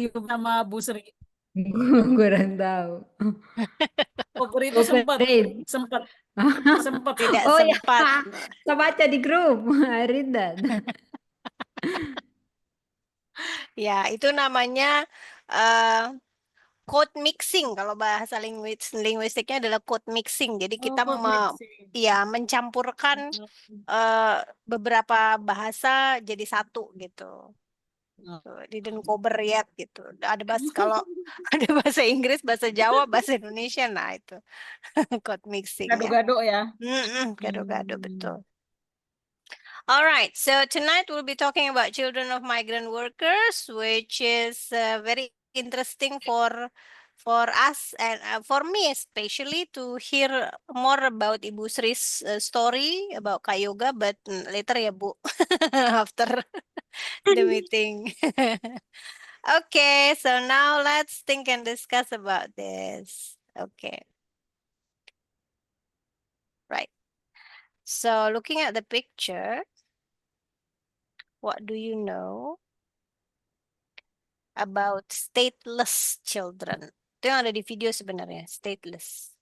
sama Bu Sri. Kurang tahu. Bogor itu sempat Cooperate. sempat sempat Tidak Oh ya, sempat. saya baca di grup. I read that. Ya, itu namanya eh code mixing. Kalau bahasa linguistiknya adalah code mixing. Jadi oh kita kok mixing. ya mencampurkan eh, beberapa bahasa jadi satu gitu. Didn't cover yet gitu. Ada bahasa kalau ada bahasa Inggris, bahasa Jawa, bahasa Indonesia, nah itu code mixingnya. Gado-gado ya. Gado-gado Hmm. betul. All right, so tonight we'll be talking about children of migrant workers, which is very interesting for us and for me especially to hear more about Ibu Sri's story about Kak Yoga, but later ya Bu, after the meeting. Okay, so now let's think and discuss about this. Okay, right. So looking at the picture, what do you know about stateless children? Itu yang ada di video sebenarnya, stateless.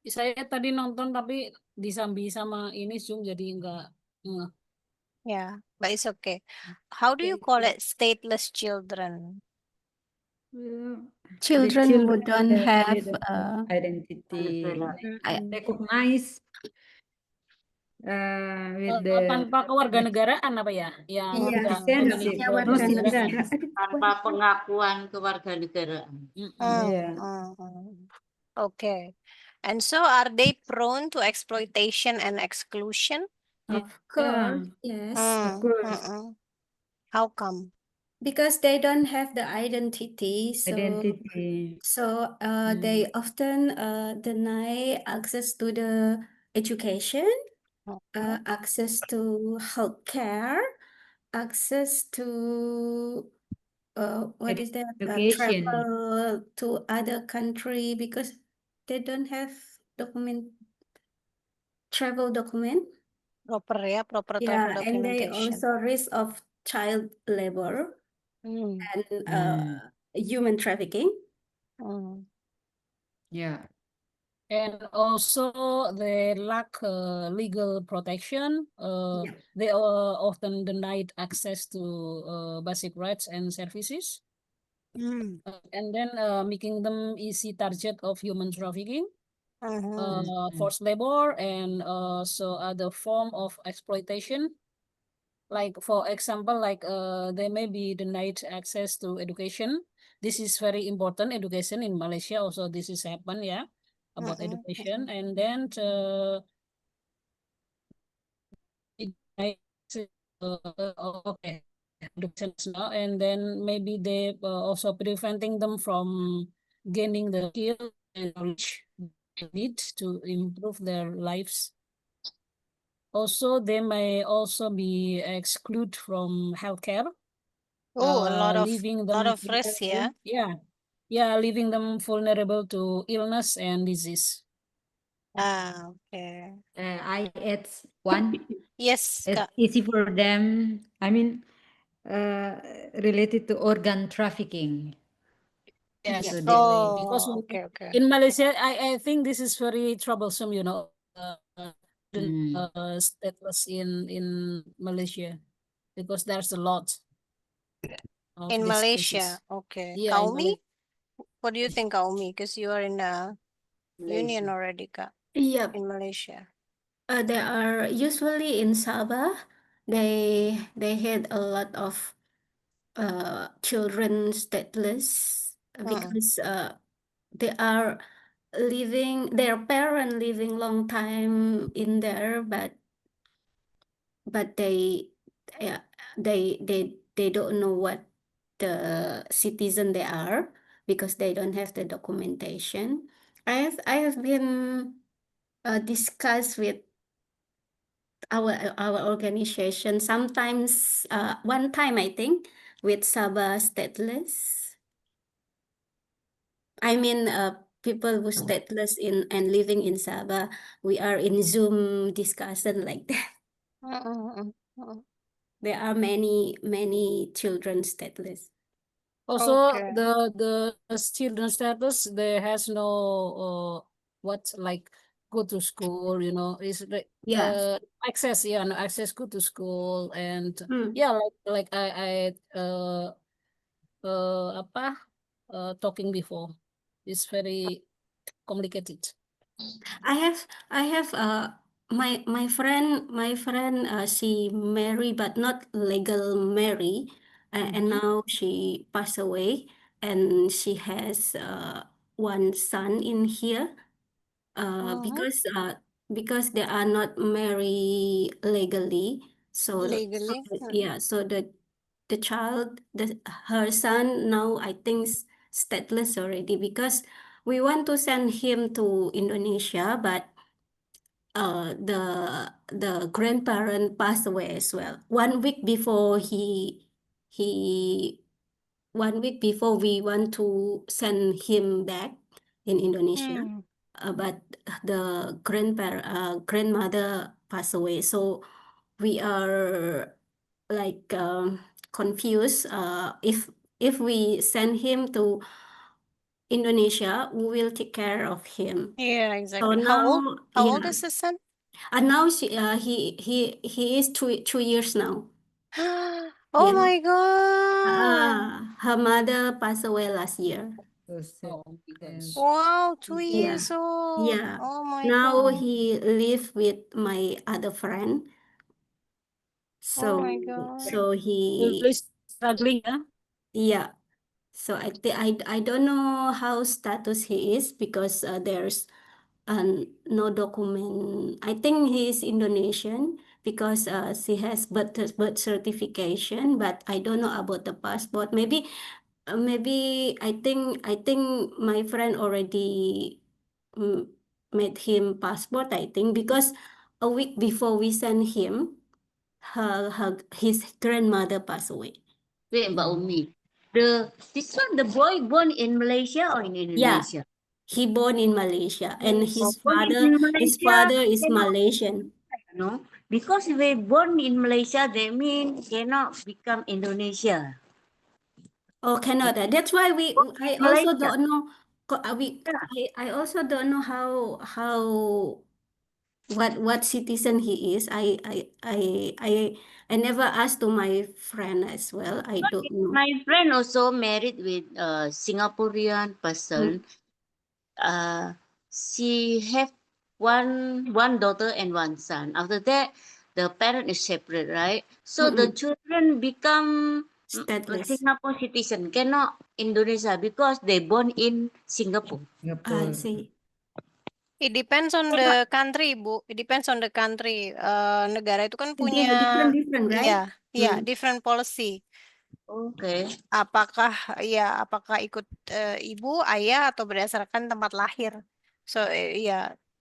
Saya tadi nonton tapi disambi sama ini Zoom jadi enggak. Yeah, but it's okay. How do you call it stateless children? Children who don't they have don't identity Mm-mm. recognized with the Tanpa kewarganegaraan apa ya? Yang Iya, tidak citizenship, punya no warga citizenship. negara. tanpa pengakuan kewarganegaraan. Yeah. Okay. And so are they prone to exploitation and exclusion? Of course, yes. Of course. How come? Because they don't have the identity, so Identity. they often deny access to the education, access to healthcare, access to what is that? Education. Travel to other country because they don't have travel document. Proper ya, proper Yeah, travel and they documentation. also risk of child labor Mm. and human trafficking. Yeah. And also they lack legal protection. They are often denied access to basic rights and services. And then making them easy target of human trafficking, forced labor, and so other form of exploitation. Like for example, like they may be denied access to education. This is very important. Education in Malaysia also this is happen, yeah, about education. And then okay, education now, and then maybe they also preventing them from gaining the skill and knowledge they need to improve their lives. Also, they may also be excluded from healthcare. Oh, a lot leaving them lot of risk, yeah. Leaving them vulnerable to illness and disease. Okay. I add one. Yes, It's Kak. easy for them. I mean, related to organ trafficking. Yes, So definitely. Because okay. in Malaysia, I think this is very troublesome, you know, stateless in Malaysia, because there's a lot of In these Malaysia, cases. okay. Yeah, in Kaumi, what do you think, Kaumi? Because you are in a union already, Kak, Yep. in Malaysia. They are usually in Sabah. They had a lot of children stateless because they are living their parent living long time in there, but they yeah, they don't know what the citizen they are because they don't have the documentation. I have been discussed with our organization sometimes one time I think with Sabah stateless. I mean people who stateless in and living in Sabah. We are in Zoom discussion like that. There are many children stateless. Also, Okay. the student status, there has no what like go to school, you know, is like Yes. access, yeah, no access go to school, and Hmm. yeah, like I apa talking before, it's very complicated. I have my friend she married but not legal marry, and Mhm. now she passed away, and she has one son in here, Mhm. because they are not married legally, so Legally. yeah, so the child, her son now I think stateless already, because we want to send him to Indonesia, but the grandparent passed away as well. 1 week before he 1 week before we want to send him back in Indonesia, Hmm. but the grandmother passed away. So we are like confused. If we send him to Indonesia, we will take care of him. Yeah, So exactly. How old? now, How old yeah. is the son? And now he is 2 years now. Oh Yeah. my God. Her mother passed away last year. So sad. Oh my gosh. Wow, 2 Yeah. years old. Yeah. Oh my Now God. he live with my other friend. Oh my So God. so Really he struggling, yeah. yeah. So I don't know how status he is, because there's no document. I think he is Indonesian, because she has birth certification, but I don't know about the passport. Maybe I think my friend already mm, made him passport, I think, because a week before we sent him, his grandmother passed away. Wait, Mbak Umi. This one, the boy born in Malaysia or in Yeah, Indonesia? he born in Malaysia, and Yes. Oh, born in his Malaysia, father is cannot, Malaysian. no? Because if they born in Malaysia, they mean cannot become Indonesia. Oh, cannot. That's why I also Malaysia. don't know. Yeah. I also don't know how what citizen he is. I never asked to my friend as well. I don't know. My friend also married with a Singaporean person. She have one daughter and one son. After that, the parent is separate, right? So the children become Stateless. Singapore citizen, cannot Indonesia because they born in Singapore. I Singapore. see. It depends on the country, Bu. It depends on the country. Negara itu kan punya, Different, right? iya, different policy. Okay. Apakah ikut ibu, ayah, atau berdasarkan tempat lahir. So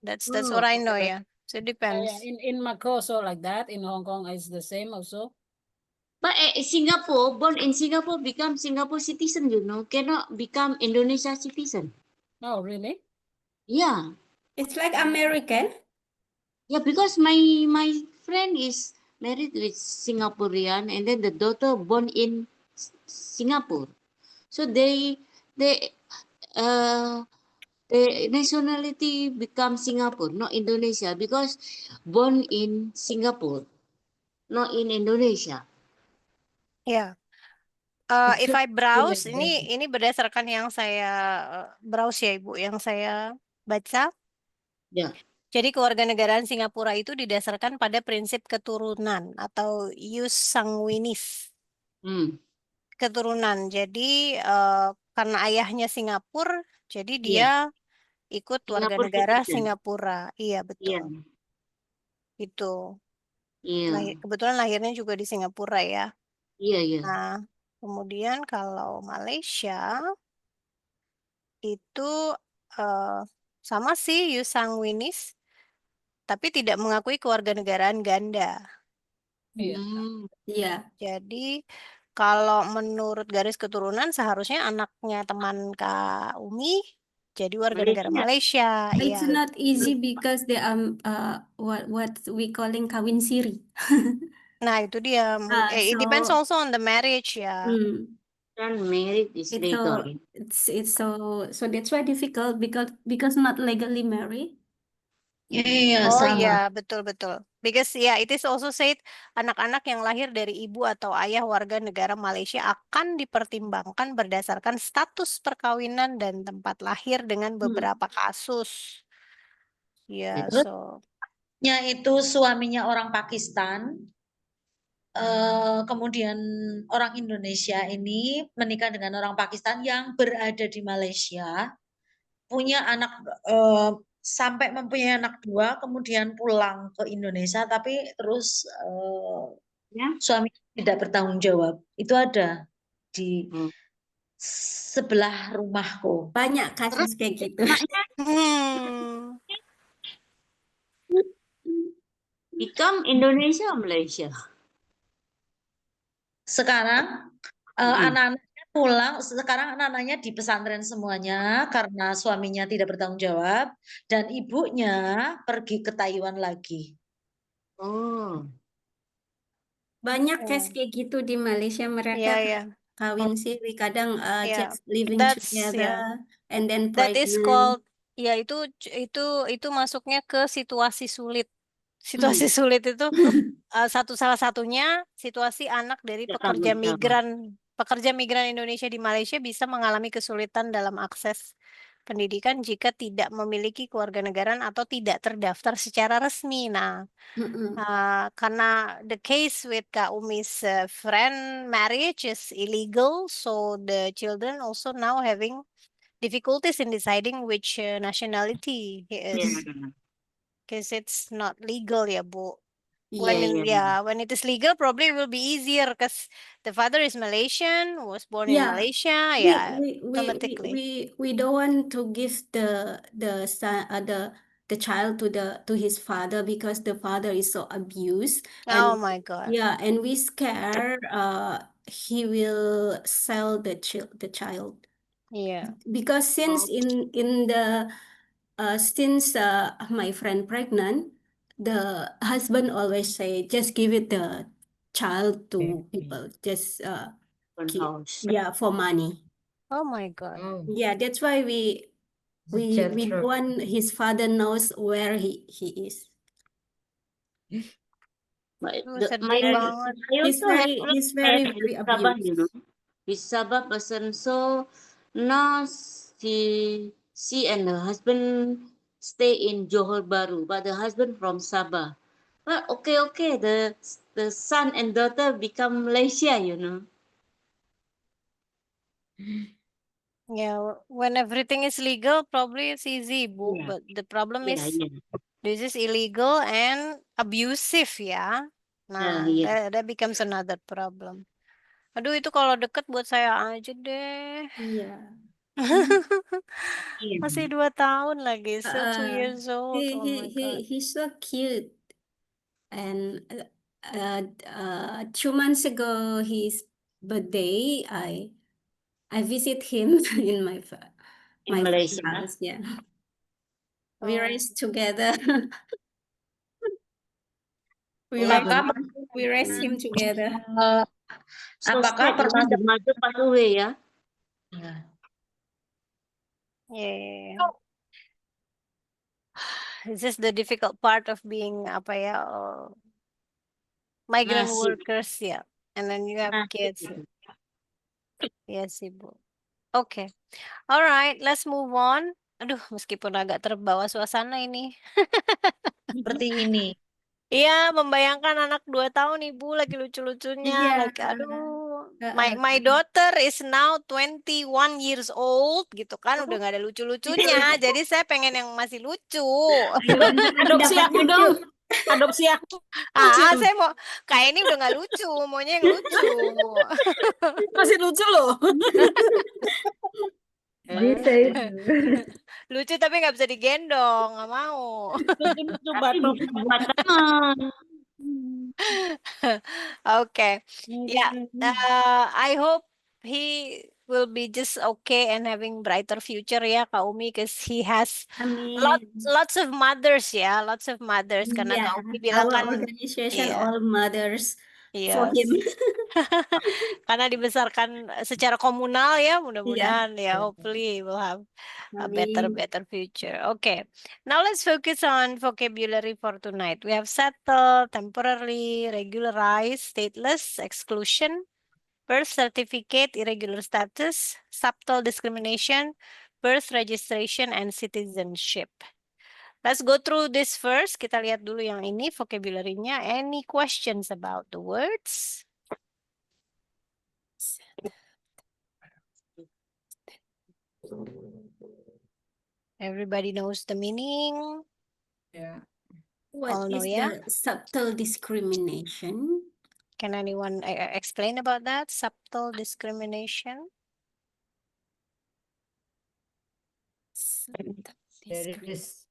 that's what I know ya. So it depends. Yeah, in Macau also like that. In Hong Kong is the same also. But Singapore, born in Singapore, become Singapore citizen, cannot become Indonesia citizen. Oh, really? Yeah. It's like American. Yeah, because my friend is married with Singaporean, and then the daughter born in Singapore. So the nationality become Singapore, not Indonesia, because born in Singapore, not in Indonesia. Ya. It If should I be browse, like that. ini berdasarkan yang saya browse ya Ibu, yang saya baca. Ya. Jadi kewarganegaraan Singapura itu didasarkan pada prinsip keturunan atau ius sanguinis. Keturunan. Jadi karena ayahnya Singapura, jadi dia ikut warga Singapore negara citizen. Singapura. Iya, betul. Iya. Itu. Iya. Kebetulan lahirnya juga di Singapura ya. Iya, iya. Nah, kemudian kalau Malaysia itu sama sih ius sanguinis, tapi tidak mengakui kewarganegaraan ganda. Iya. Iya. Jadi kalau menurut garis keturunan seharusnya anaknya teman Kak Umi jadi warga negara Malaysia. It's Iya. not easy because they what we calling kawin siri. Nah, itu dia. It depends So also on the marriage ya. married is It's legal. so it's so that's why difficult because not legally married. Iya, Oh sama. ya, betul-betul. Because ya, it is also said anak-anak yang lahir dari ibu atau ayah warga negara Malaysia akan dipertimbangkan berdasarkan status perkawinan dan tempat lahir dengan beberapa kasus. Ya, Terus so itu suaminya orang Pakistan, kemudian orang Indonesia ini menikah dengan orang Pakistan yang berada di Malaysia, punya anak sampai mempunyai anak 2, kemudian pulang ke Indonesia, tapi terus Ya. suami tidak bertanggung jawab. Itu ada di sebelah rumahku. Banyak kasus kayak gitu. hmm, Become Indonesia or Malaysia? Sekarang anak-anaknya pulang, sekarang anak-anaknya di pesantren semuanya karena suaminya tidak bertanggung jawab dan ibunya pergi ke Taiwan lagi. Oh, Banyak Oh. case kayak gitu di Malaysia, ya, mereka ya. kawin siri, kadang Ya, just living that's together and then that is pregnant. called ya itu masuknya ke situasi sulit. Situasi sulit itu salah satunya situasi anak dari tidak pekerja tanggung jawab. migran Indonesia di Malaysia bisa mengalami kesulitan dalam akses pendidikan jika tidak memiliki kewarganegaraan atau tidak terdaftar secara resmi. Nah, Mm-mm. karena the case with Kak Umi's friend marriage is illegal, so the children also now having difficulties in deciding which nationality he is, Yeah. because it's not legal ya, Bu. Yeah. When it is legal, probably it will be easier because the father is Malaysian, was born in Yeah. Malaysia, We yeah, we we automatically. we don't want to give the son the child to his father because the father is so abused Oh and my God. yeah, and we scare he will sell the child Yeah. because since in the since my friend pregnant, the husband always say just give it the child to people, just One keep, house. yeah, for money. Oh my God. Oh. Yeah, that's why we don't want his father knows where he is. But Aduh, sedih And banget. I also have he's very with Sabah, abused. you know, with Sabah person. So now she and her husband stay in Johor Bahru, but the husband from Sabah. But okay, the son and daughter become Malaysia, you know. Yeah, when everything is legal, probably it's easy, Bu. Yeah. But the problem Yeah, is yeah. this is illegal and abusive ya. Nah, Yeah. that becomes another problem. Aduh, itu kalau deket buat saya aja deh. Yeah. Yeah. Masih 2 tahun lagi, still 2 years old. Oh my God. He's so cute. And 2 months ago, his birthday, I visit him in my In Malaysia. house. Yeah, we Oh. race together. we Yeah, race, Apakah we race him together. So apakah sad, you know, the mother passed away, yeah. Yeah. This is the difficult part of being apa ya, migrant Nasib. workers ya. And then you have kids. Yes, Ibu. Okay. All right, let's move on. Aduh, meskipun agak terbawa suasana ini. seperti ini? Iya, membayangkan anak 2 tahun Ibu lagi lucu-lucunya. Iya. Like, aduh. My daughter is now 21 years old gitu kan. Udah gak ada lucu-lucunya. Jadi saya pengen yang masih lucu. Adopsi aku dong. Adopsi aku. Saya mau, kayak ini udah gak lucu. Maunya yang lucu. Masih lucu loh. Bisa itu. Lucu tapi gak bisa digendong. Gak mau. Lucu Tapi batuk. bisa buat teman. Okay. Yeah. I hope he will be just okay and having brighter future ya Kak Umi, because he has Amin. lots of mothers ya, lots of mothers karena Yeah, Kak Umi bilang our kan organization iya. all mothers for him. Karena dibesarkan secara komunal ya, Yeah. mudah-mudahan ya, hopefully we'll have a Amin. better future. Okay, now let's focus on vocabulary for tonight. We have settled, temporarily, regularized, stateless, exclusion, birth certificate, irregular status, subtle discrimination, birth registration, and citizenship. Let's go through this first. Kita lihat dulu yang ini vocabulary-nya. Any questions about the words? Everybody knows the meaning? Yeah. What All know, is yeah? the subtle discrimination? Can anyone explain about that? Subtle discrimination? Subtle There discrimination. is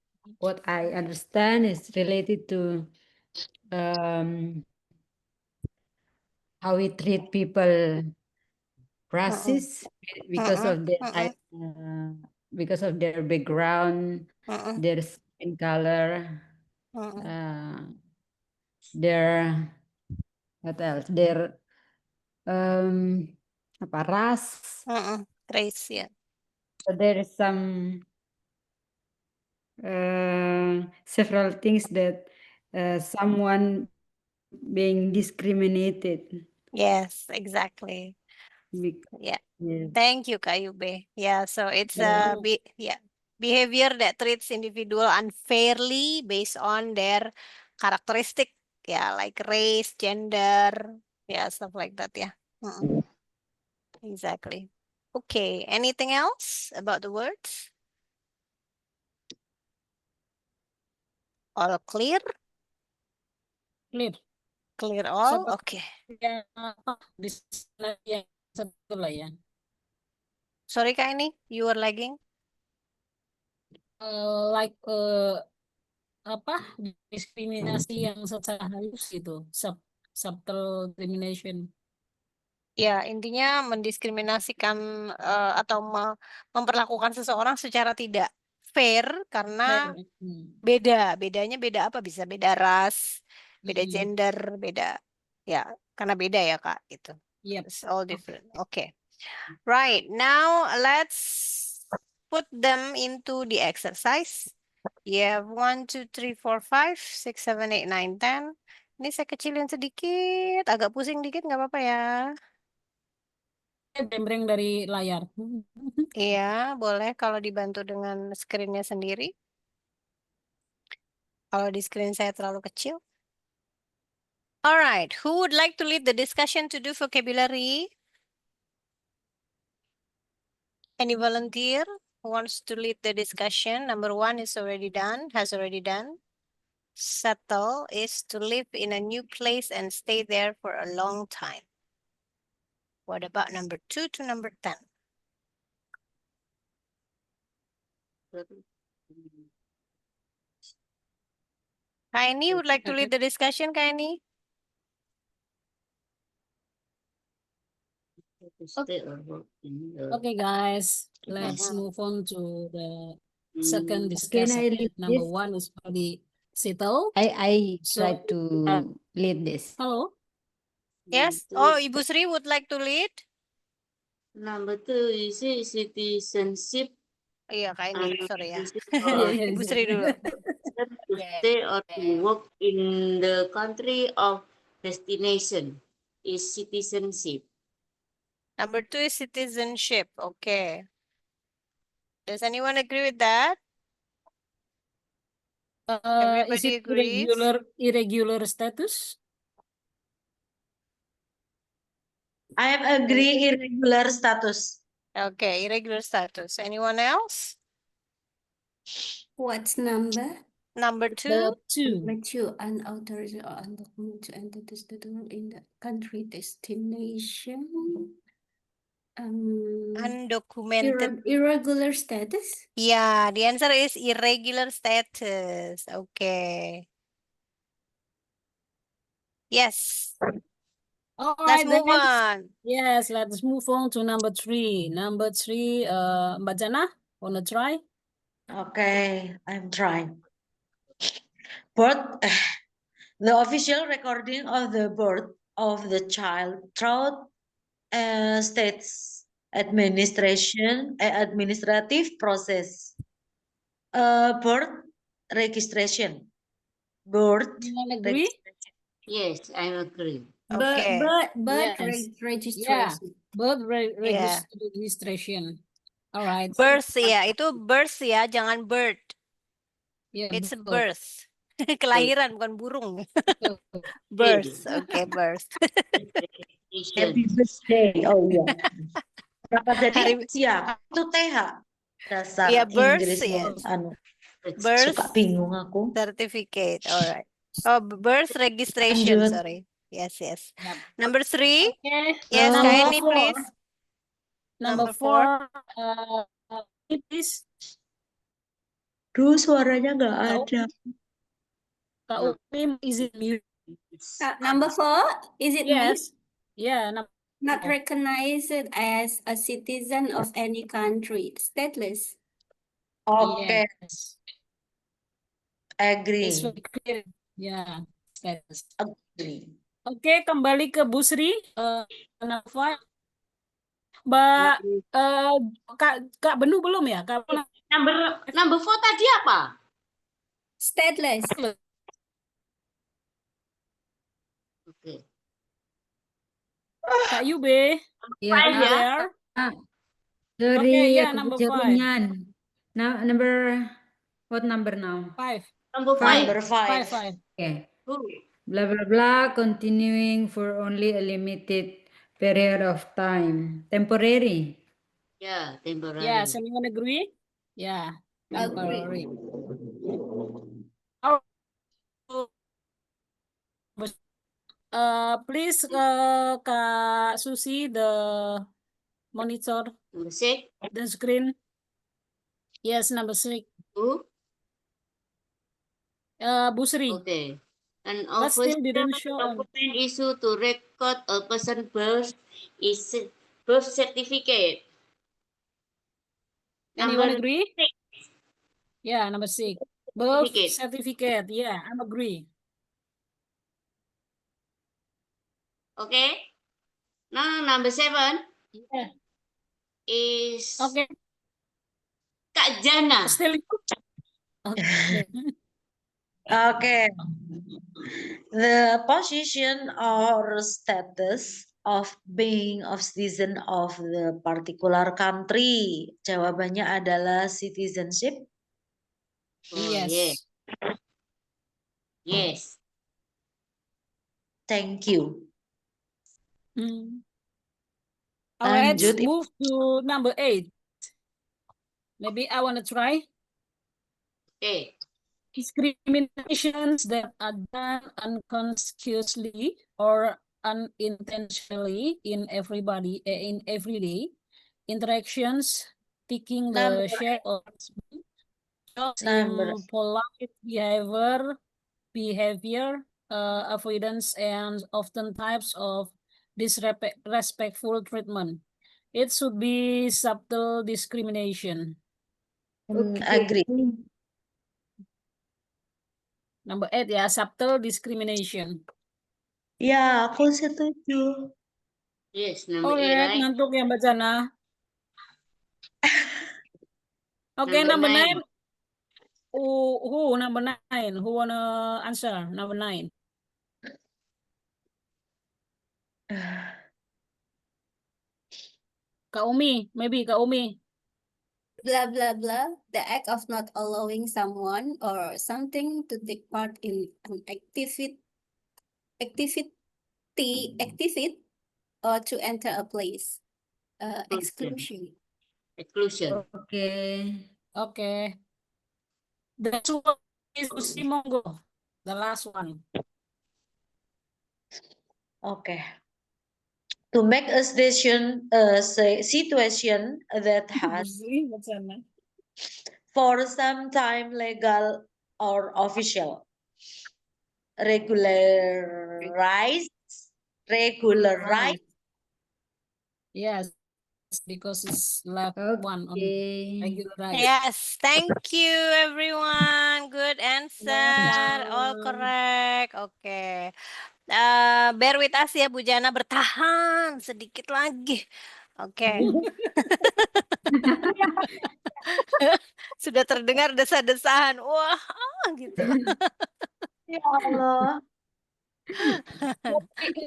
what I understand is related to how we treat people, races, because of their because of their background, their skin color, their what else? Their apa ras. Race, yeah. So there is some several things that someone being discriminated. Yes, exactly. Yeah. Yes. Thank you, Kayube. Yeah, so it's Yeah. behavior that treats individual unfairly based on their characteristic, yeah, like race, gender, yeah, stuff like that, yeah. Exactly. Okay, anything else about the words? All clear? Clear. Clear all? Seperti Okay. yang apa di slide yang satu lah ya. Sorry, Kak, ini you were lagging. Like apa diskriminasi yang secara halus gitu, subtle discrimination. Ya, intinya mendiskriminasikan atau memperlakukan seseorang secara tidak fair karena bedanya beda apa, bisa beda ras, beda gender, beda ya, karena beda ya Kak gitu. Yep. It's all different. Okay. Right. Now let's put them into the exercise. You have 1, 2, 3, 4, 5, 6, 7, 8, 9, 10. Ini saya kecilin sedikit, agak pusing dikit nggak apa-apa ya. Breng dari layar. Iya, boleh kalau dibantu dengan screen-nya sendiri. Kalau di screen saya terlalu kecil. Alright, who would like to lead the discussion to do vocabulary? Any volunteer who wants to lead the discussion? Number 1 is already done, has already done. Settle is to live in a new place and stay there for a long time. What about number 2 to number 10? Kaini would like to lead the discussion, Kaini? Okay, guys, let's move on to the second Can discussion. I lead Number this? 1 is already settled. I So, try to lead this. Hello. Yes. Oh, Ibu Sri would like to lead? Number 2 is citizenship. Iya, Kaini, sorry ya. Iya, Ibu Sri dulu. To stay or to work in the country of destination is citizenship. Number 2 is citizenship. Okay. Does anyone agree with that? Is Everybody it agrees? irregular status? I agree irregular status. Okay, irregular status. Anyone else? What's number? Number 2? The 2. Number 2, unauthorized or undocumented to enter the state in the country destination. Undocumented. Irregular status? Yeah, the answer is irregular status. Okay. Yes. All Let's right, move then. on. Yes, let's move on to number 3. Number 3, Mbak Jana, wanna try? Okay, I'm trying. Birth, the official recording of the birth of the child through state's administrative process. Birth registration. Birth You agree? registration. Yes, I agree. Okay. Birth Yes. registration. Birth Yeah. registration. All right. Birth ya, itu birth ya, jangan bird. Yeah, It's a birth. birth. Kelahiran bukan burung. Betul. Birth. Okay, birth. Happy Registration. birthday. Oh iya. Kenapa jadi Hari- ya itu TH. Dasar Iya, birth, Inggrisnya yes. anu Birth suka bingung aku. certificate. All right. Oh, birth registration. Lanjut. Sorry. Yes, yes. Yep. Number 3. Okay. Yes, Oh. Kaini, Number please. Number Number four. 4. Please. Duh, suaranya nggak Kak ada. Kak Umi, is it mute? Number 4, is it me? Yes. Yeah. Not recognized as a citizen of any country, stateless. Oke, Yes. agree. It's very clear. Yeah. Yes. Agree. Oke, kembali ke Bu Sri. Number 5. Mbak Kak Benu belum ya? Kak Benu Number 4 tadi apa? Stateless. Oke. Kak Yube. Yeah. Are you ya. there? Sorry, Okay, yeah, aku number 5. kejaringan. Now, what number now? 5. Number Number 5. 5. 5. Okay. Who? Blah, blah, blah, continuing for only a limited period of time. Temporary. Yeah, temporary. Yes, anyone agree? Yeah, temporary. Please, Kak Susi, the monitor, Number 6. the screen. Yes, number 6. Who? Bu Sri. Okay. An But still official didn't show. document issued to record a person's birth is birth certificate. Anyone Number agree? 6. Yeah, number 6. Birth Certificate. certificate. Yeah, I'm agree. Okay. Now number 7 Yeah. is Okay. Kak Jana. Still. Okay. Okay. The position or status of being of citizen of the particular country. Jawabannya adalah citizenship. Oh, Yes. yes. Yes. Thank you. All right, Lanjut. move to number 8. Maybe I want to try. Okay. Discriminations that are done unconsciously or unintentionally in everyday interactions, taking the Number shape of Number polite behavior, avoidance, and often types of disrespectful treatment. It should be subtle discrimination. agree. Number 8 ya, subtle discrimination. Ya, aku setuju. Yes, number 8, Alright, right? ngantuk ya Mbak Jana. Okay, number 9. Who number 9? Who wanna answer? Number 9. Kak Umi, maybe Kak Umi. Blah, blah, blah. The act of not allowing someone or something to take part in an activity or to enter a place. Exclusion. Exclusion. Okay. Okay. The next one is Usi Monggo. The last one. Okay. To make a situation that has Usi, Mbak Jana. for some time legal or official regularize Yes, because it's left one on Okay. regularize. Yes, thank you everyone. Good answer. All Welcome. correct. Okay. Bear with us ya Bu Jana, bertahan sedikit lagi. Oke. Sudah terdengar desa-desahan. Wah, gitu. Ya Allah.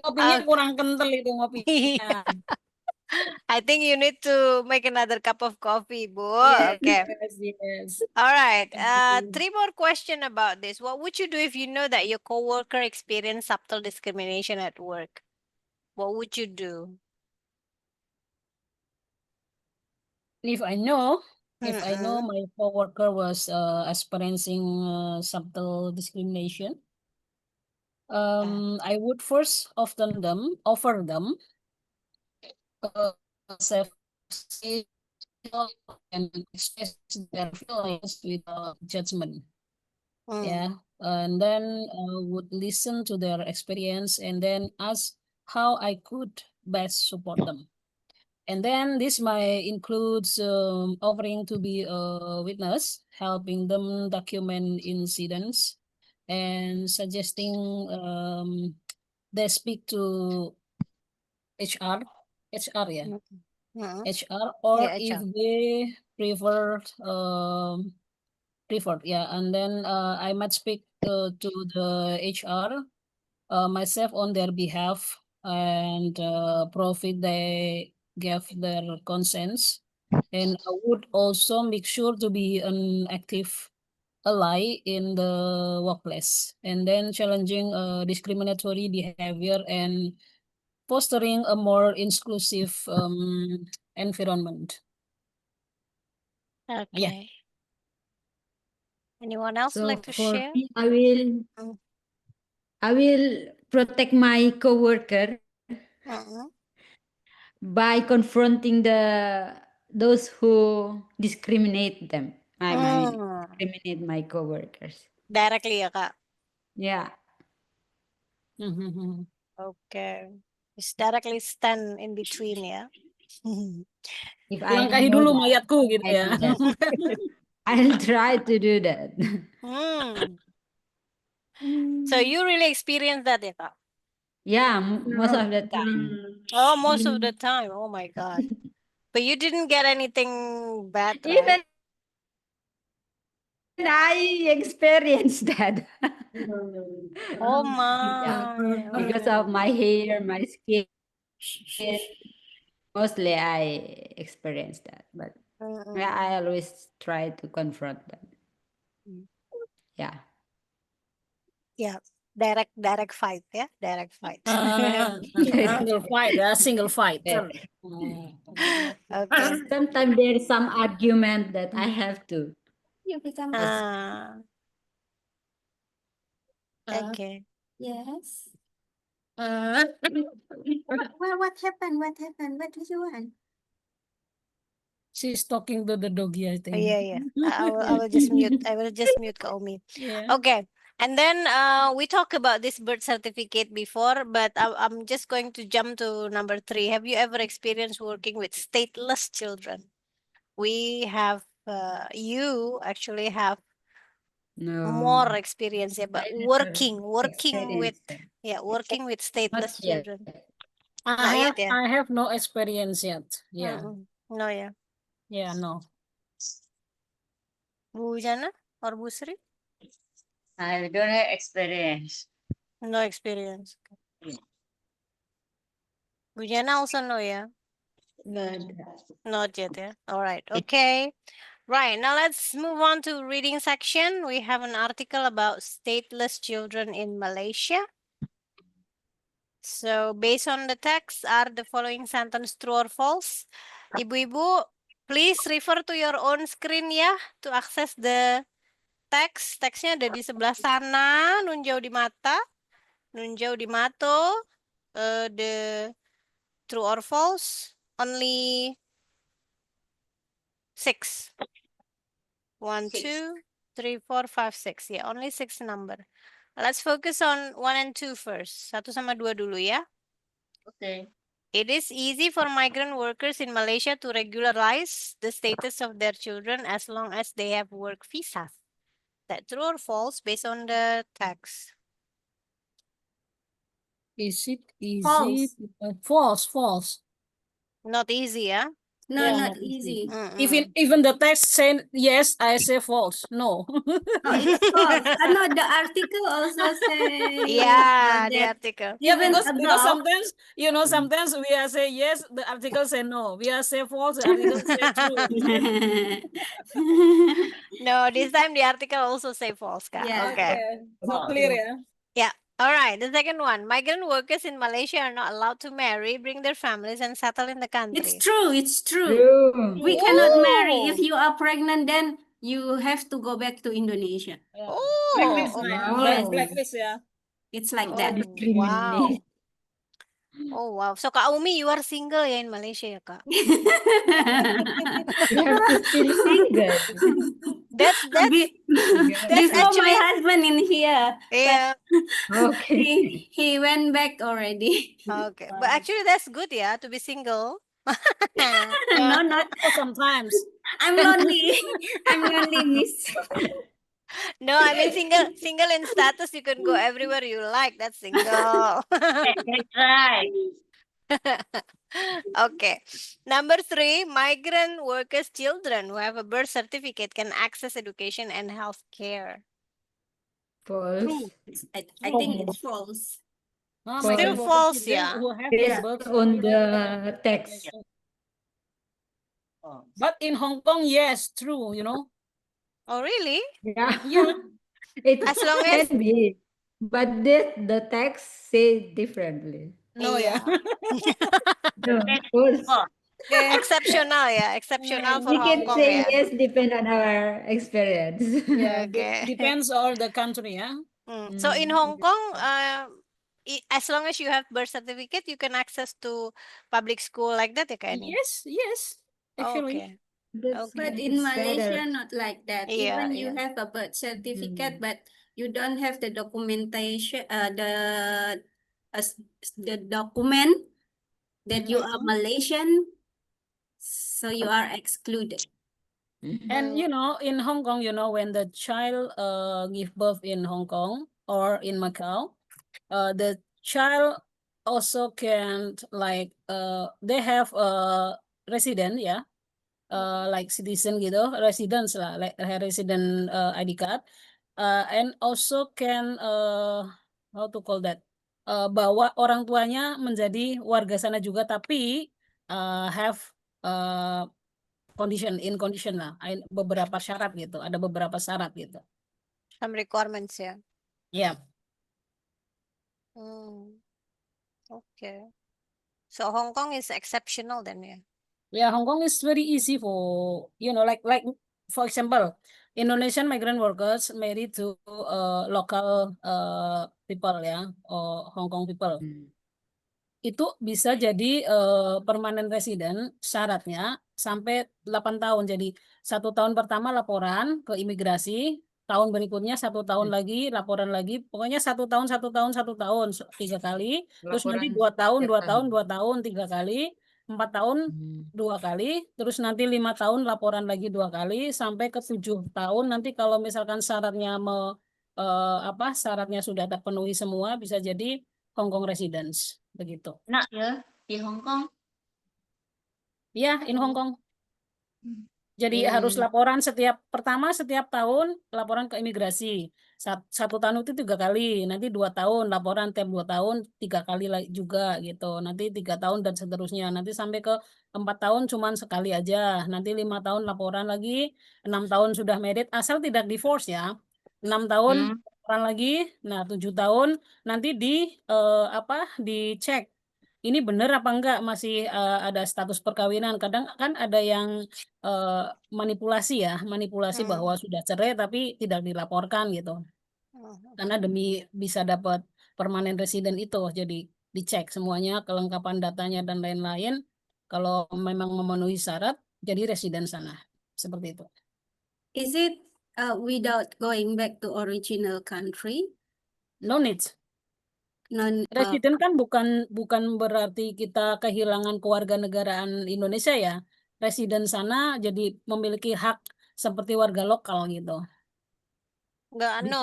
Ngopinya Ah, kurang kental itu ngopinya. iya. I think you need to make another cup of coffee, Bu. Yes, Okay. yes. All right. Thank you. 3 more question about this. What would you do if you know that your coworker experienced subtle discrimination at work? What would you do? If I know Mm-mm. my coworker was experiencing subtle discrimination, I would first offer them uh, safety and express their feelings without judgment. Mm. Yeah, and then would listen to their experience and then ask how I could best support them. And then this might includes offering to be a witness, helping them document incidents, and suggesting they speak to HR, HR yeah, Mm-mm. HR, or Yeah, if HR. they preferred, yeah, and then I might speak to the HR myself on their behalf and profit they gave their consents. And I would also make sure to be an active ally in the workplace and then challenging discriminatory behavior and fostering a more inclusive environment. Yeah. Okay. Anyone else So like to for share? me, Mm. I will protect my coworker Mm-mm. by confronting those who discriminate them. I mean, Mm. discriminate my coworkers. Directly ya, Kak. Yeah. Mhm. Okay. Just directly stand in between ya. If I Langkahi know dulu that, mayatku gitu I ya. do that. I'll try to do that. Hmm. So you really experienced that ya, Kak? Yeah, most of the time. Oh, most of the time. Oh my God. But you didn't get anything bad, right? Even I experienced that. Oh Yeah, my. because Okay. of my hair, my skin, mostly I experienced that. But yeah, I Mm-mm. always try to confront them. Mm. Yeah. Yeah. Direct fight ya, direct fight. Single fight ya, single fighter. Okay. Sometimes there's some argument that I have to. Ah, okay. Yes. What happened? What happened? What do you want? She's talking to the doggy, I think. Yeah. I will just mute. I will just mute Kak Umi. Yeah. Okay. And then we talked about this birth certificate before, but I'm just going to jump to number 3. Have you ever experienced working with stateless children? We have you actually have more No, experience yeah, but I never working with experienced that. working with Not stateless yet. children. Not yet, yeah. I have no experience yet. Yeah. No, yeah. Yeah, no. Bu Jana or Bu Sri? I don't have experience. No experience. Yeah. Bu Jana also no, yeah. Not yet, yeah. All right. Okay. Right. Now let's move on to reading section. We have an article about stateless children in Malaysia. So based on the text, are the following sentence true or false? Ibu-ibu, please refer to your own screen ya to access the text. Teksnya ada di sebelah sana, nun jauh di mata, nun jauh di mato. The true or false, only 6. 1, 2, 3, 4, 5, 6. Yeah, only 6 number. Let's focus on 1 and 2 first. 1 sama 2 dulu ya. Okay. It is easy for migrant workers in Malaysia to regularize the status of their children as long as they have work visas. That true or false based on the text? Is it easy? False. False. Not easy, yeah? No, Yeah, not not easy. easy. Even the text say yes, I say false. No. Oh, it's false. No, the article also say Yeah, the that article. Yeah, even because above. sometimes, sometimes we are say yes, the article say no. We are say false, the article say true. No, this time the article also say false, Kak. Yeah. Okay. Okay, so clear, yeah. Yeah. All right. The second one. Migrant workers in Malaysia are not allowed to marry, bring their families, and settle in the country. It's true. It's true. True. We cannot marry. If Oh. you are pregnant, then you have to go back to Indonesia. Yeah. Oh, Blacklist, okay. yeah. Wow. Blacklist, yeah. It's like Oh, that. wow. Discriminate. Oh, wow. So, Kak Umi, you are single ya in Malaysia ya, Kak? You have to still single. That's Before my actually, husband in here, yeah. Okay. he went back already. Okay. But actually, that's good, yeah, to be single. No, not. Sometimes. I'm lonely. I'm lonely, miss. No, I mean single in status, you can go everywhere you like. That's single. That's right. Okay. Number 3, migrant workers' children who have a birth certificate can access education and health care. False. I think it's false. Still Migrant worker false, children yeah. who have Based the birth on the certificate. text. But in Hong Kong, yes, true, Oh, really? Yeah. Yeah. It As long as can be. But the text say differently. No, yeah. No, false. Exceptional, yeah. Exceptional for We Hong can Kong, say yeah. yes, depend on our experience. Yeah, Okay. depends on the country, yeah. So in Hong Kong, as long as you have birth certificate, you can access to public school like that, ya, Kak Eni? Yes, actually. Okay. That's Okay. But in it's Malaysia, better. not like that. Yeah, Even you yeah. have a birth certificate, but you don't have the documentation, the document that you are Malaysian, so you are excluded. And in Hong Kong, when the child give birth in Hong Kong or in Macau, the child also can they have a resident, yeah, like citizen gitu, residence lah, like resident ID card, and also can how to call that, bawa orang tuanya menjadi warga sana juga, tapi have condition lah, beberapa syarat gitu, ada beberapa syarat gitu. Some requirements, ya. Yeah. Okay. So Hong Kong is exceptional then, ya. Yeah, Hong Kong is very easy for, like for example, Indonesian migrant workers married to local people, ya, or Hong Kong people. Itu bisa jadi permanent resident, syaratnya sampai 8 tahun. Jadi 1 tahun pertama laporan ke imigrasi, tahun berikutnya 1 tahun lagi laporan lagi, pokoknya 1 tahun 1 tahun 1 tahun 3 kali, terus nanti 2 tahun 2 tahun 2 tahun 3 kali, 4 tahun 2 kali, terus nanti 5 tahun laporan lagi 2 kali, sampai ke 7 tahun. Nanti kalau misalkan syaratnya syaratnya sudah terpenuhi semua, bisa jadi Hong Kong residence begitu. Nak ya di Hong Kong. Ya, in Hong Kong. Jadi harus laporan setiap tahun laporan ke imigrasi. 1 tahun itu 3 kali, nanti 2 tahun laporan, tiap 2 tahun 3 kali juga gitu. Nanti 3 tahun dan seterusnya. Nanti sampai ke 4 tahun cuman sekali aja. Nanti 5 tahun laporan lagi, 6 tahun sudah married asal tidak divorce ya. 6 tahun laporan lagi. Nah, 7 tahun nanti dicek. Ini benar apa enggak masih ada status perkawinan. Kadang kan ada yang manipulasi bahwa sudah cerai tapi tidak dilaporkan gitu. Karena demi bisa dapat permanent resident itu, jadi dicek semuanya, kelengkapan datanya dan lain-lain. Kalau memang memenuhi syarat, jadi residen sana. Seperti itu. Is it without going back to original country? No need. Residen kan bukan berarti kita kehilangan kewarganegaraan Indonesia ya. Residen sana jadi memiliki hak seperti warga lokal gitu. No,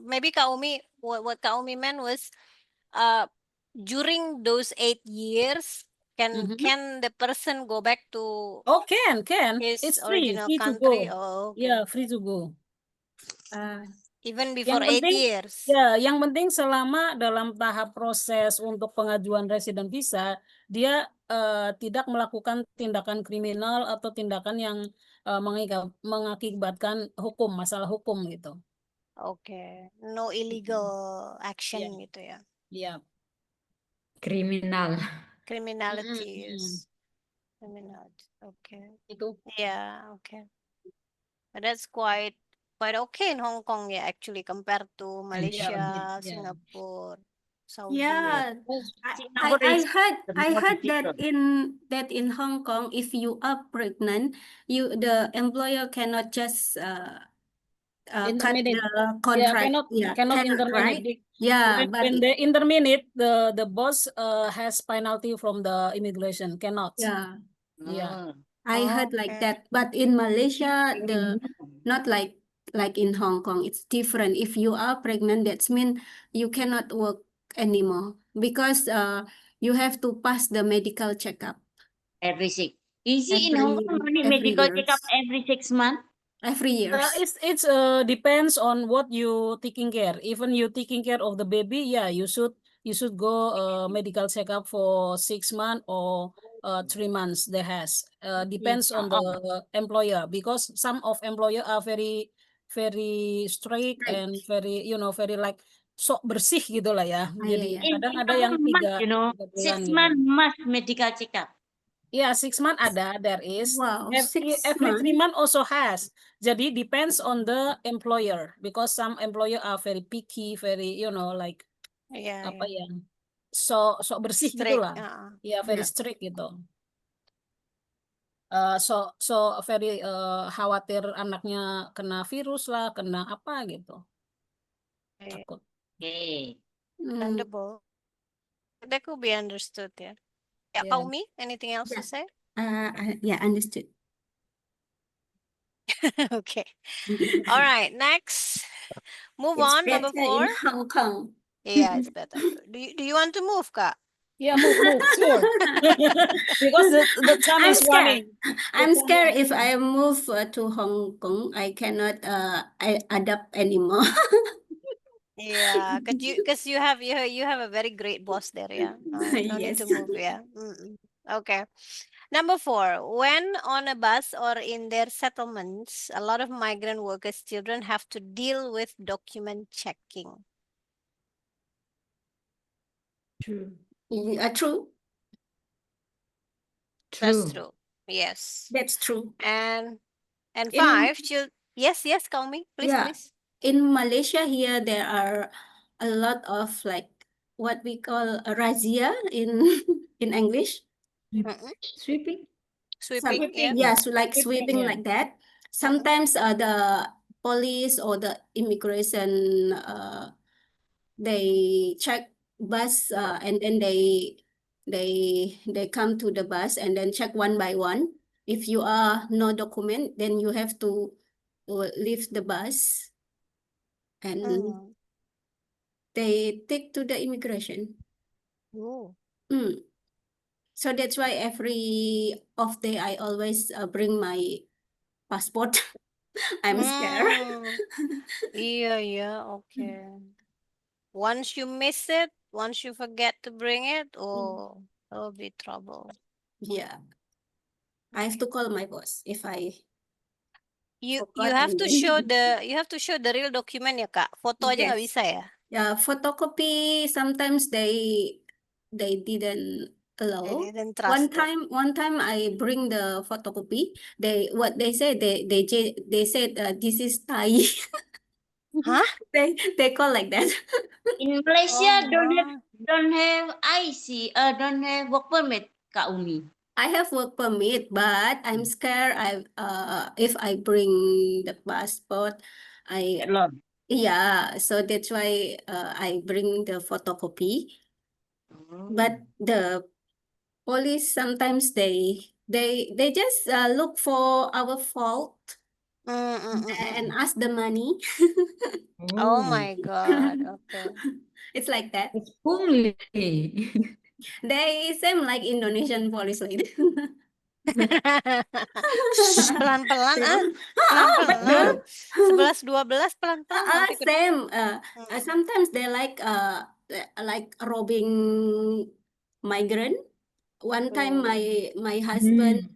maybe Kak Umi, what Kak Umi meant was, during those 8 years, Mhm. can the person go back to Oh, can. his It's free original to country? go. Oh, okay. Yeah, free to go. Even before Yang 8 penting, years. ya, yang penting selama dalam tahap proses untuk pengajuan resident visa, dia tidak melakukan tindakan kriminal atau tindakan yang mengakibatkan hukum, masalah hukum gitu. Okay. No illegal action Yeah. gitu ya. Iya. Criminal. Criminalities. Criminality. Okay. Itu. Yeah, okay. But that's quite okay in Hong Kong, yeah, actually, compared to Malaysia, Yeah. Singapore, Saudi. Yeah, Singapore is I more heard difficult. that in Hong Kong, if you are pregnant, the employer cannot just cut Interminate. the contract. Cannot right? interminate. Yeah, but When they interminate, the boss has penalty from the immigration. Cannot. yeah, Yeah. I heard like Okay. that. But in Malaysia, not like in Hong Kong, it's different. If you are pregnant, that's mean you cannot work anymore because you have to pass the medical checkup Every 6. Is it in Hong Kong only every medical years. checkup every 6 months? Every years. It's depends on what you taking care. Even you taking care of the baby, yeah, you should go medical checkup for 6 months or 3 months. There has depends on the employer, because some of employer are very strict and very very like sok bersih gitu lah ya. Jadi iya. kadang ada Singapore yang must, 3 bulan 6 gitu. months must medical checkup. Yeah, 6 months ada, there is. Wow, Every 6 3 months. months also has. Jadi depends on the employer, because some employer are very picky, very like Yeah, apa yeah. ya, so bersih Strict. gitulah. Ya, very Yeah. strict gitu. So very khawatir anaknya kena virus lah, kena apa gitu. Yeah. Takut. Okay. Understandable. That could be understood, yeah. Yeah, Yeah. Kaumi, anything else to Yeah. say? Yeah, understood. Okay. All right, next. Move It's on, number better 4. in Hong Kong. Yeah, it's better. Do you want to move, Kak? Yeah, move, sure. Because the time I'm is scared. running. I'm scared if I move to Hong Kong, I cannot I adapt anymore. Yeah, cause you have a very great boss there, yeah. No need to Yes. move, yeah. Okay. Number 4, when on a bus or in their settlements, a lot of migrant workers' children have to deal with document checking. True. True. That's true. Yes. That's true. And In- 5, yes, Kaumi, please, Yeah. please. In Malaysia here, there are a lot of like what we call a razzia in in English. Sweeping. Sweeping, yeah. Yeah, so like Sweeping, sweeping yeah. like that. Sometimes the police or the immigration they check bus and then they come to the bus and then check one by one. If you are no document, then you have to leave the bus and they take to the immigration. Oh. So that's why every off day I always bring my passport. I'm scared. Yeah, okay. Once you miss it, once you forget to bring it, that'll be trouble. Yeah. I have to call my boss if I You forgot have and to then- show the real document ya, Kak. Foto aja nggak Yes. bisa ya? Yeah, photocopy sometimes they didn't allow. They didn't trust it. One time I bring the photocopy. They said said this is Thai. Hah? They call like that. In Malaysia, Oh, don't have IC, don't have work permit, Kak Umi. I have work permit, but I'm scared. If I bring the passport, yeah. So that's why I bring the photocopy. But the police sometimes they just look for our fault and ask the money. Oh my God. Okay. It's like that. It's pungli. They seem like Indonesian police lady. Shh, pelan-pelan ah. Betul. Pelan-pelan. 11-12 pelan-pelan nanti ke Same. Mm. Sometimes they like robbing migrant. One time Oh. my husband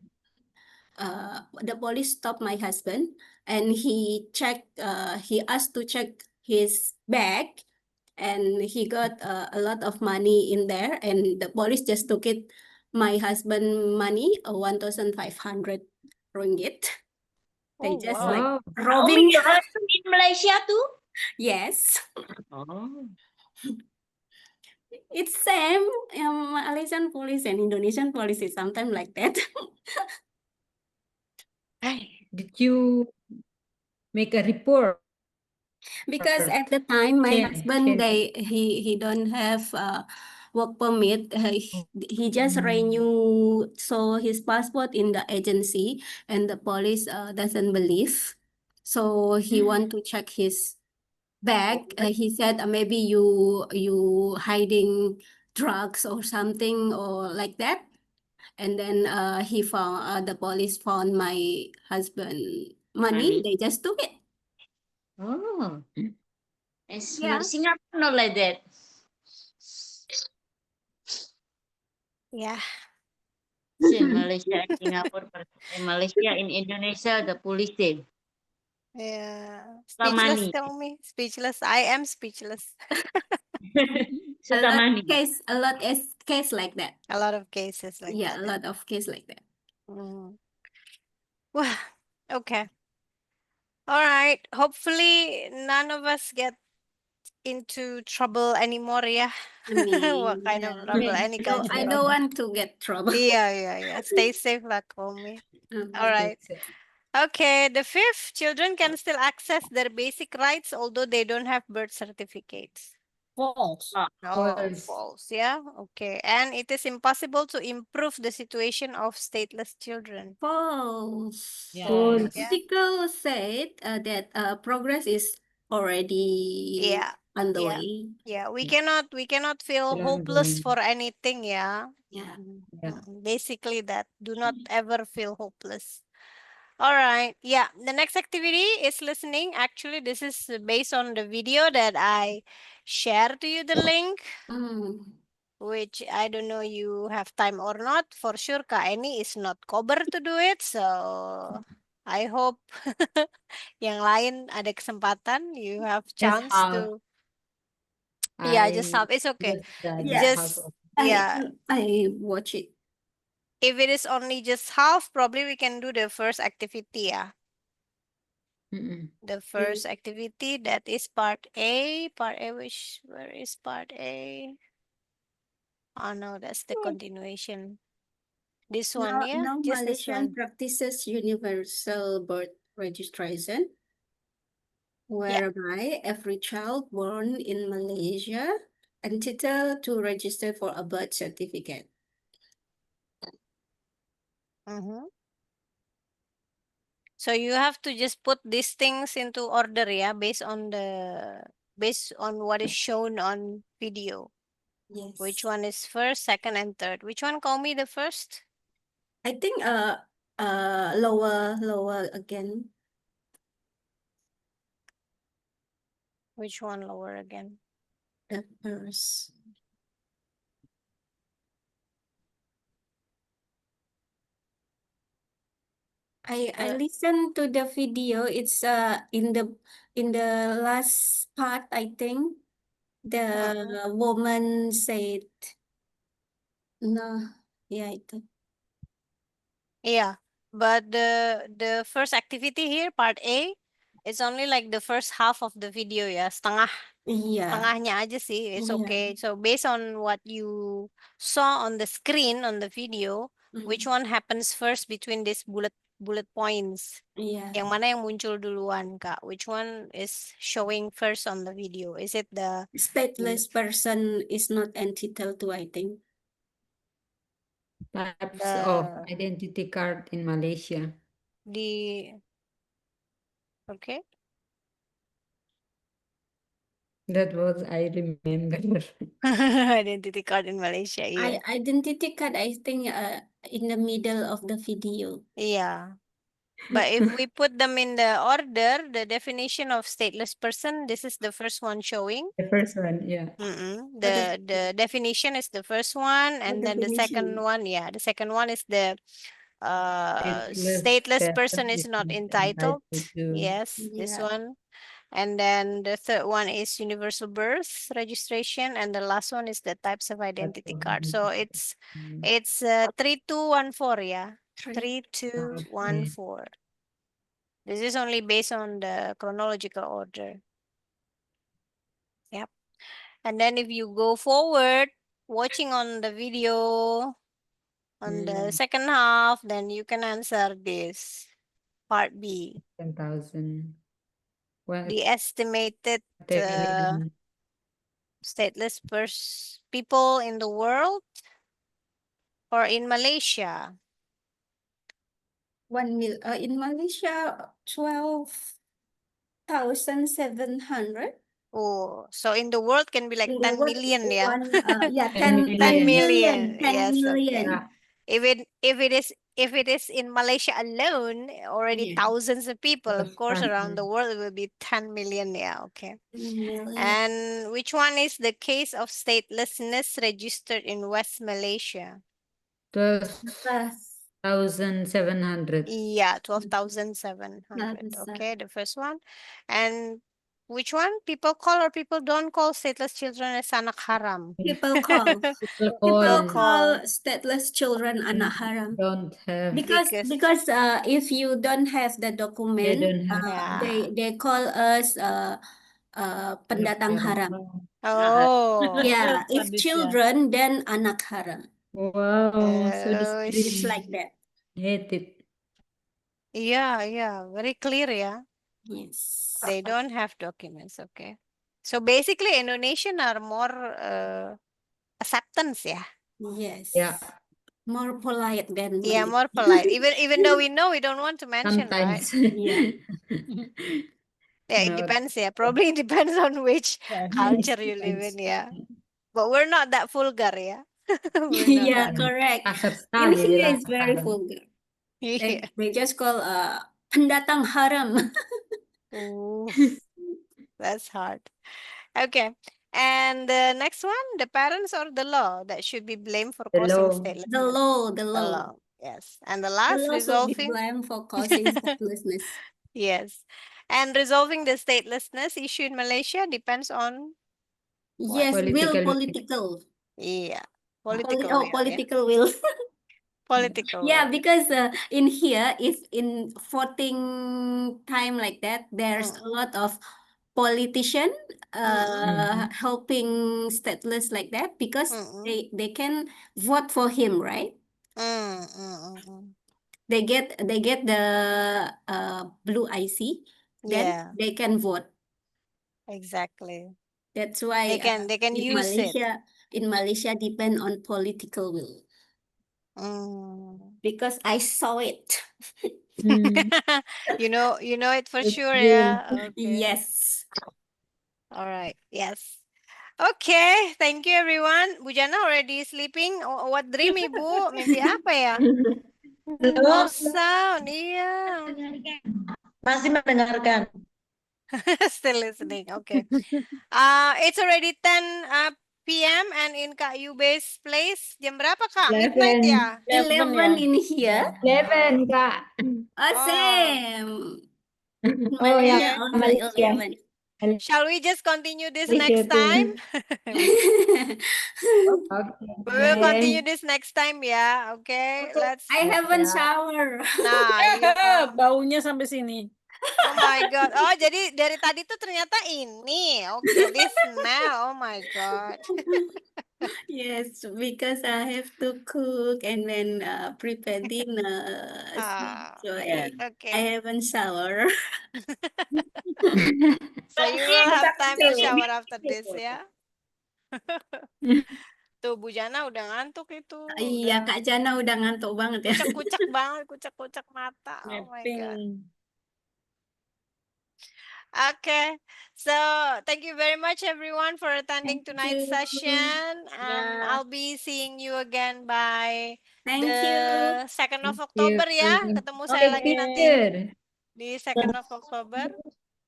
Mm. the police stopped my husband and he asked to check his bag and he got a lot of money in there and the police just took it my husband money 1,500 ringgit. They Oh, just wow. like Wow. robbing. In Malaysia too? Yes, Oh. it's same. Malaysian police and Indonesian police is sometimes like that. Did you make a report? Because at the time my Can- husband can- he don't have work permit. He just renew so his passport in the agency and the police doesn't believe. So he want to check his bag. He said maybe you hiding drugs or something or like that. And then he found the police found my husband money. Money. They just took it. Oh. It's Yeah. Singapore not like that. Yeah. See, Malaysia and Singapore, in Malaysia, in Indonesia, the police say, Yeah. Suka Speechless, money. Kaumi. Speechless. I am speechless. Suka money. A lot is case like that. A lot of cases like Yeah, that. a lot of case like that. Mm. Well, okay. All right. Hopefully none of us get into trouble anymore, yeah. I mean, What kind of yeah. trouble? Any So kind of I trouble. don't want to get trouble. Yeah. Stay safe lah, Kaumi. All right. Okay, the fifth, children can still access their basic rights although they don't have birth certificates. False. Oh, False. false, yeah. Okay, and it is impossible to improve the situation of stateless children. False. Yeah. False. Yeah. Article said that progress is already Yeah. on the Yeah. way. Yeah, we Yeah. cannot feel Still hopeless ongoing. for anything, yeah. Yeah. Yeah. Basically that. Do not ever feel hopeless. All right. Yeah. The next activity is listening. Actually, this is based on the video that I share to you the link, Mm. which I don't know you have time or not. For sure, Kak Eni is not cover to do it. So I hope yang lain ada kesempatan. You have Just chance half. to. Yeah, just I half. It's okay. just done Yeah. half Just of yeah. I watch it. If it is only just half, probably we can do the first activity, yeah. Mm-mm. The first activity, that is part A. Part A, where is part A? Oh no, that's the continuation. This one, yeah, Now just this Malaysian one. practices universal birth registration, whereby every child born in Malaysia entitled to register for a birth certificate. So you have to just put these things into order, yeah, based on what is shown on video. Yes. Which one is first, second, and third? Which one call me the first? I think lower again. Which one lower again? The first. I listened to the video. It's in the last part, I think. The woman said no, yeah, itu. Yeah, but the first activity here, part A, is only like the first half of the video, ya. Setengahnya aja sih. It's okay. So based on what you saw on the screen on the video, which one happens first between these bullet points? Yang mana yang muncul duluan, Kak? Which one is showing first on the video? Is it the Stateless person is not entitled to, I think. types of identity card in Malaysia. Okay. That was I remember. Identity card in Malaysia. Yeah. Identity card, I think, in the middle of the video. Yeah. But if we put them in the order, the definition of stateless person, this is the first one showing. The first one, yeah. The definition is the first one, and then the second definition. one, yeah, the second one is the stateless person is not entitled. to. Yes, this Yeah. one. And then the third one is universal birth registration, and the last one is the types of identity card. So it's 3214, yeah. 3214. This is only based on the chronological order. Yep. And then if you go forward, watching on the video on the second half, then you can answer this. Part B. 10,000. Well, The estimated 10 million. stateless people in the world or in Malaysia. In Malaysia, 12,700. Oh, so in the world can be like In the 10 world, million, yeah. yeah, 10 10 million. million. 10 Yes, million. okay. If it is in Malaysia alone, already Yeah. thousands of people, of course, around the 12,000. world, it will be 10 million. Yeah, okay. 10 million. And which one is the case of statelessness registered in West Malaysia? 12,700. Yeah, 12,700. Okay, the first one. And which one? People call or people don't call stateless children as anak haram? People call. People People call. call stateless children anak haram. Don't have. Because if you don't have the document, don't have. Yeah. they call us pendatang haram. Oh. Yeah, if Sadis ya. children, then anak haram. Wow, so Oh, It's like that. hate it. Yeah, very clear, yeah. Yes. They don't have documents, okay. So basically Indonesian are more acceptance, yeah. Yes. Yeah. More polite than Yeah, Malaysia. more polite. Even though we know we don't want to mention, right? Sometimes. Yeah. Yeah, it Not. depends, yeah. Probably depends on which Yeah. culture you live in, yeah. But we're not that vulgar, yeah. We're not Yeah, that. correct. Kasar In sekali here bilang it's very haram. vulgar. Yeah. They just call pendatang haram. Ooh, that's hard. Okay. And the next one, the parents or the law that should be blamed for The causing law. statelessness. The law. The law. Yes. And the The last, law should be resolving. blamed for causing statelessness. Yes. And resolving the statelessness issue in Malaysia depends on Yes, Political. political. yeah, political will, yeah. Political will. Political Yeah, will. because in here, if in voting time like that, there's a lot of politician helping stateless like that because they can vote for him, right? They get the blue IC, then Yeah, they can vote. exactly. That's why They can in use it. Malaysia depend on political will. Because I saw it. You know it for It's sure, real. yeah. Okay. Yes. All right. Yes. Okay. Thank you, everyone. Bu Jana already sleeping. What dream, Ibu? Mimpi apa ya? No sound. Iya. Masih mendengarkan. Still listening. Okay. It's already 10 p.m. and in Kak Yube's place. Jam berapa, Kak? Midnight ya? 11 in here. 11, Kak. Oh, same. Oh, Malaysia yeah. also Malaysia. 11. Shall we just continue this Malaysia next time? Okay. We will continue this next time, ya. Okay, let's. I haven't shower. Nah, iya. Baunya sampai sini. Oh my God. Oh, jadi dari tadi tuh ternyata ini. Okay, this smell. Oh my God. Yes, because I have to cook and then prepare dinner. So Okay. I haven't shower. So you will have time to shower after this, ya. Tuh, Bu Jana udah ngantuk itu. Iya, Kak Jana udah ngantuk banget ya. Kucek-kucek banget, kucek-kucek mata. Oh my God. Mapping. Okay, so thank you very much everyone for attending tonight's you. session. Yeah. I'll be seeing you again by Thank you. the 2nd of Thank you. October ya. Ketemu saya Take lagi nanti picture. di 2nd of October.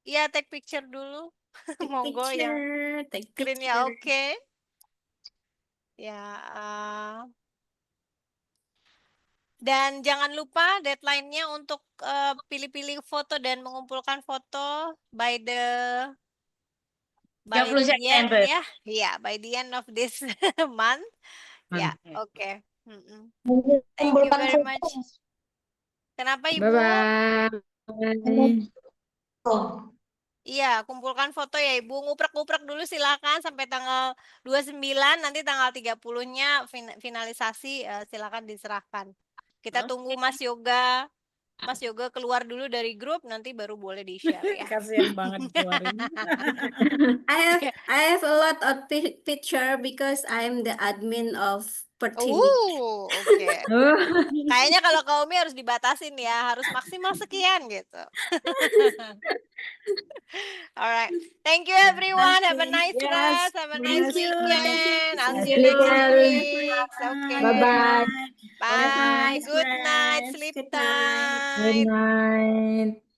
Iya, take picture dulu. Take Monggo yang picture. Take screen-nya picture. oke. Ya, dan jangan lupa deadline-nya untuk pilih-pilih foto dan mengumpulkan foto by the 30 end, September. ya. Yeah, by the end of this month. Ya, oke. Thank you very much. Kenapa Ibu? Bye-bye. Oh. Iya, kumpulkan foto ya Ibu. Nguprek-nguprek dulu silakan sampai tanggal 29, nanti tanggal 30-nya finalisasi silakan diserahkan. Kita tunggu Mas Yoga. Mas Yoga keluar dulu dari grup, nanti baru boleh di-share ya. Kasihan banget keluarin. I have a lot of picture because I'm the admin of Pertiwi. Oke. Oh. Kayaknya kalau Kaumi harus dibatasin ya, harus maksimal sekian gitu. Alright, thank you everyone. Have a nice Yes, rest. Have a nice Thank you. weekend. I'll see you Thank next you. week. Okay. Bye-bye. Bye. Nice Good night. rest. Sleep Good night. Good tight. night.